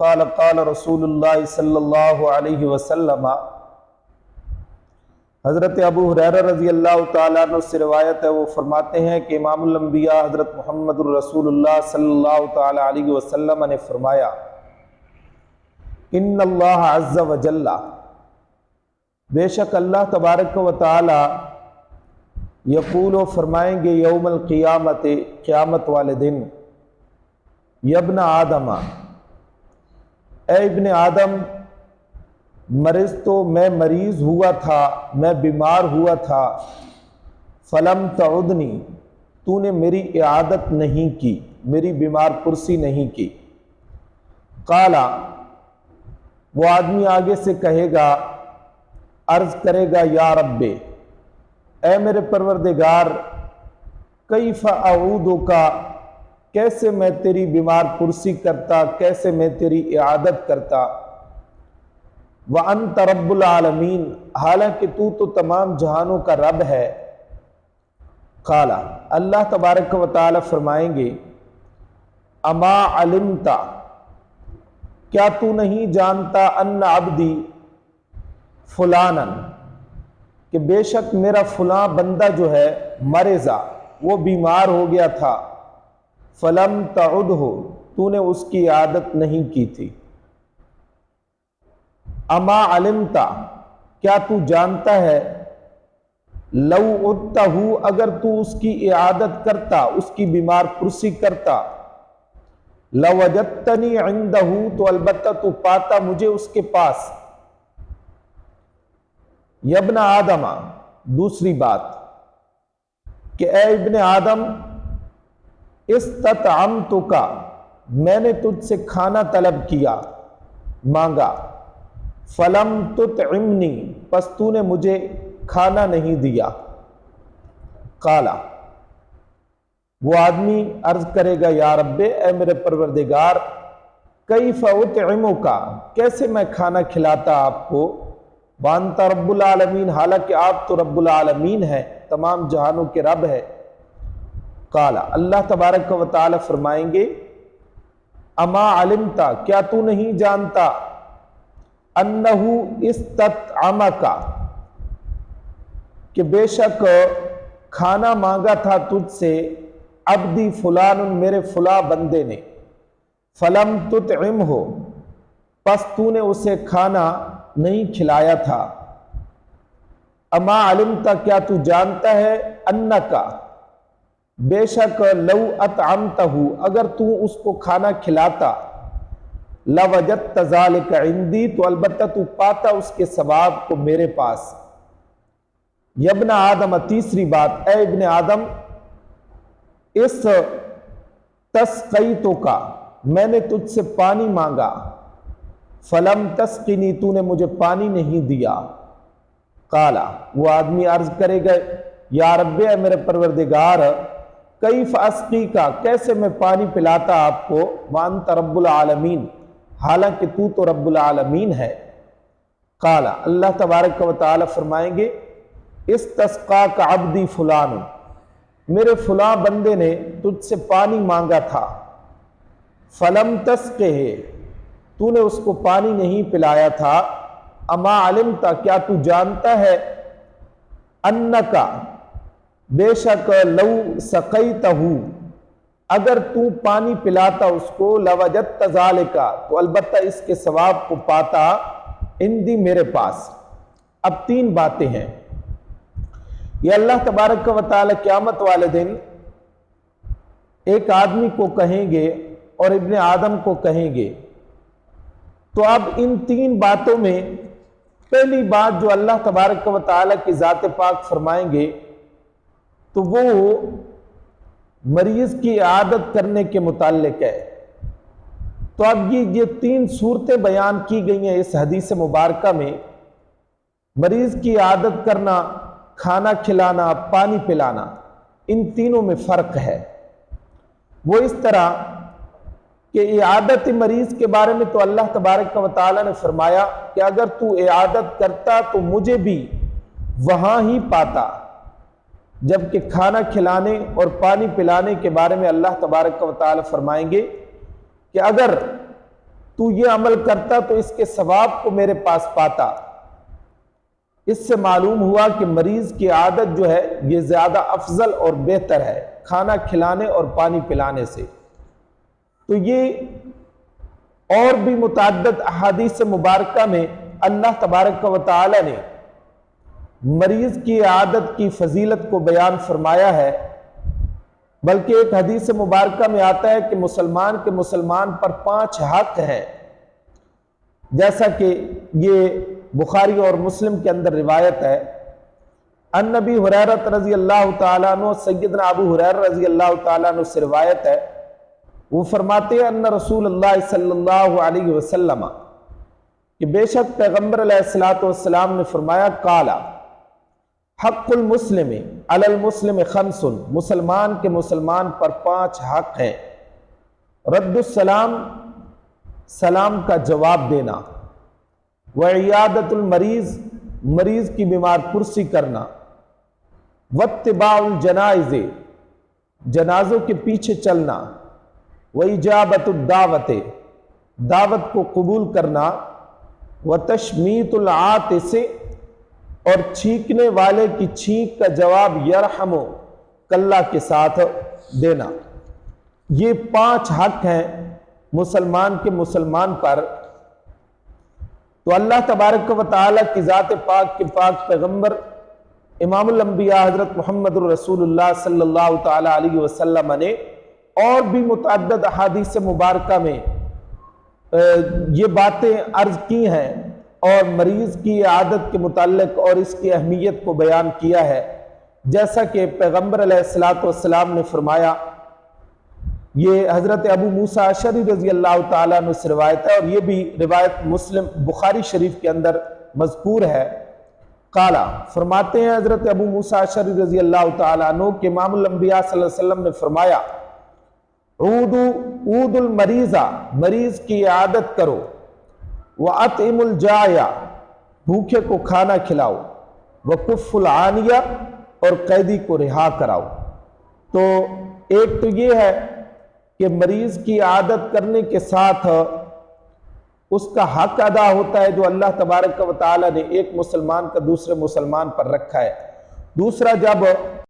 قال قال رسول اللہ صلی اللہ علیہ وسلم، حضرت ابو ہریرہ رضی اللہ تعالیٰ عنہ سے روایت ہے، وہ فرماتے ہیں کہ امام الانبیاء حضرت محمد الرسول اللہ صلی اللہ تعالیٰ علیہ وسلم نے فرمایا، ان اللہ عز وجل، بے شک اللہ تبارک و تعالی، یقول و فرمائیں گے یوم القیامت، قیامت والے دن، یابن آدم، اے ابن آدم، مرض تو میں مریض ہوا تھا، میں بیمار ہوا تھا، فلم تعدنی، تو نے میری اعادت نہیں کی، میری بیمار پرسی نہیں کی۔ قالا، وہ آدمی آگے سے کہے گا، عرض کرے گا، یا رب، اے میرے پروردگار، کیف اعودک، کیسے میں تیری بیمار پرسی کرتا، کیسے میں تیری اعادت کرتا، وَأَنْتَ رَبُّ الْعَالَمِينَ، حالانکہ تو تمام جہانوں کا رب ہے۔ قال، اللہ تبارک و تعالی فرمائیں گے، اما علمت، کیا تو نہیں جانتا، ان عبدی فلانا، کہ بے شک میرا فلاں بندہ جو ہے مرضا، وہ بیمار ہو گیا تھا، فلم تعدہ، تو نے اس کی عادت نہیں کی تھی۔ اما علمت، کیا تو جانتا ہے، لو عدتہ، اگر تو اس کی اعادت کرتا، اس کی بیمار پرسی کرتا، لوجدتنی عندہ، تو البتہ تو پاتا مجھے اس کے پاس۔ یابن آدم، دوسری بات کہ اے ابن آدم، استطعمتک، میں نے تجھ سے کھانا طلب کیا، مانگا، فلم تطعمنی، پس تو نے مجھے کھانا نہیں دیا۔ قالا، وہ آدمی عرض کرے گا، یا رب، اے میرے پروردگار، کیف اطعمک، کیسے میں کھانا کھلاتا آپ کو، وانت رب العالمین، حالانکہ آپ تو رب العالمین ہیں، تمام جہانوں کے رب ہے۔ قالا، اللہ تبارک و تعالی فرمائیں گے، اما علمت، کیا تو نہیں جانتا، انہو استطعمک، کہ بے شک کھانا مانگا تھا تجھ سے، عبدی فلان، میرے فلاں بندے نے، فلم تطعمہ، پس تو نے اسے کھانا نہیں کھلایا تھا۔ اما علمت، کیا تو جانتا ہے، انکا، بے شک لو اطعمتہ، اگر تو اس کو کھانا کھلاتا، لوجدت ذلک عندی، تو البتہ تو پاتا اس کے ثواب کو میرے پاس۔ یابن آدم، تیسری بات، اے ابن آدم، اس تسقیتک، میں نے تجھ سے پانی مانگا، فلم تسقنی، تو نے مجھے پانی نہیں دیا۔ قالا، وہ آدمی عرض کرے گا، یا رب، اے میرے پروردگار، کیف اسقیک، کیسے میں پانی پلاتا آپ کو، وانت رب العالمین، حالانکہ تو رب العالمین ہے۔ قالا، اللہ تبارک و تعالی فرمائیں گے، استسقاک عبدی فلان، میرے فلاں بندے نے تجھ سے پانی مانگا تھا، فلم تسقہ، تو نے اس کو پانی نہیں پلایا تھا۔ اما علمت، کیا تو جانتا ہے، انکا، بے شک لو سقیتہ، اگر تو پانی پلاتا اس کو، لوجدت ذالک، تو البتہ اس کے ثواب کو پاتا، عندی، میرے پاس۔ اب تین باتیں ہیں، یہ اللہ تبارک و تعالی قیامت والے دن ایک آدمی کو کہیں گے اور ابن آدم کو کہیں گے۔ تو اب ان تین باتوں میں پہلی بات جو اللہ تبارک و تعالی کی ذات پاک فرمائیں گے، تو وہ مریض کی عادت کرنے کے متعلق ہے۔ تو اب یہ تین صورتیں بیان کی گئی ہیں اس حدیث مبارکہ میں، مریض کی عادت کرنا، کھانا کھلانا، پانی پلانا، ان تینوں میں فرق ہے۔ وہ اس طرح کہ اعادت مریض کے بارے میں تو اللہ تبارک و تعالی نے فرمایا کہ اگر تو اعادت کرتا تو مجھے بھی وہاں ہی پاتا، جبکہ کھانا کھلانے اور پانی پلانے کے بارے میں اللہ تبارک و تعالی فرمائیں گے کہ اگر تو یہ عمل کرتا تو اس کے ثواب کو میرے پاس پاتا۔ اس سے معلوم ہوا کہ مریض کی عادت جو ہے یہ زیادہ افضل اور بہتر ہے کھانا کھلانے اور پانی پلانے سے۔ تو یہ اور بھی متعدد احادیث مبارکہ میں اللہ تبارک و تعالی نے مریض کی عادت کی فضیلت کو بیان فرمایا ہے، بلکہ ایک حدیث مبارکہ میں آتا ہے کہ مسلمان کے مسلمان پر 5 حق ہیں، جیسا کہ یہ بخاری اور مسلم کے اندر روایت ہے۔ ان نبی ہریرہ رضی اللہ تعالیٰ عنہ، سیدنا ابو ہریرہ رضی اللہ تعالیٰ عنہ سے روایت ہے، وہ فرماتے ہیں ان رسول اللہ صلی اللہ علیہ وسلم کہ بے شک پیغمبر علیہ السلام نے فرمایا قالا حق المسلم علی المسلم خمس، مسلمان کے مسلمان پر 5 حق ہیں۔ رد السلام، سلام کا جواب دینا، وعیادت المریض، مریض کی بیمار پرسی کرنا، واتباع الجنائز، جنازوں کے پیچھے چلنا، وإجابت الدعوت، دعوت کو قبول کرنا، وتشمیت العاطس، اور چھینکنے والے کی چھینک کا جواب یرحم، کلہ کے ساتھ دینا۔ یہ 5 حق ہیں مسلمان کے مسلمان پر۔ تو اللہ تبارک و تعالیٰ کی ذات پاک کے پاک پیغمبر امام الانبیاء حضرت محمد الرسول اللہ صلی اللہ تعالیٰ علیہ وسلم نے اور بھی متعدد احادیث مبارکہ میں یہ باتیں عرض کی ہیں اور مریض کی عادت کے متعلق اور اس کی اہمیت کو بیان کیا ہے، جیسا کہ پیغمبر علیہ السلام نے فرمایا۔ یہ حضرت ابو موسیٰ اشعری رضی اللہ تعالیٰ عنہ سے روایت ہے، اور یہ بھی روایت مسلم بخاری شریف کے اندر مذکور ہے۔ قالا، فرماتے ہیں حضرت ابو موسیٰ اشعری رضی اللہ تعالیٰ عنہ کہ امام الانبیاء صلی اللہ علیہ وسلم نے فرمایا عود المریضہ، مریض کی عادت کرو، وَأَطْعِمُ الْجَائِعَ، بھوکے کو کھانا کھلاؤ، وَكُفُّ الْعَانِيَ، اور قیدی کو رہا کراؤ۔ تو ایک تو یہ ہے کہ مریض کی عادت کرنے کے ساتھ اس کا حق ادا ہوتا ہے جو اللہ تبارک و تعالی نے ایک مسلمان کا دوسرے مسلمان پر رکھا ہے۔ دوسرا، جب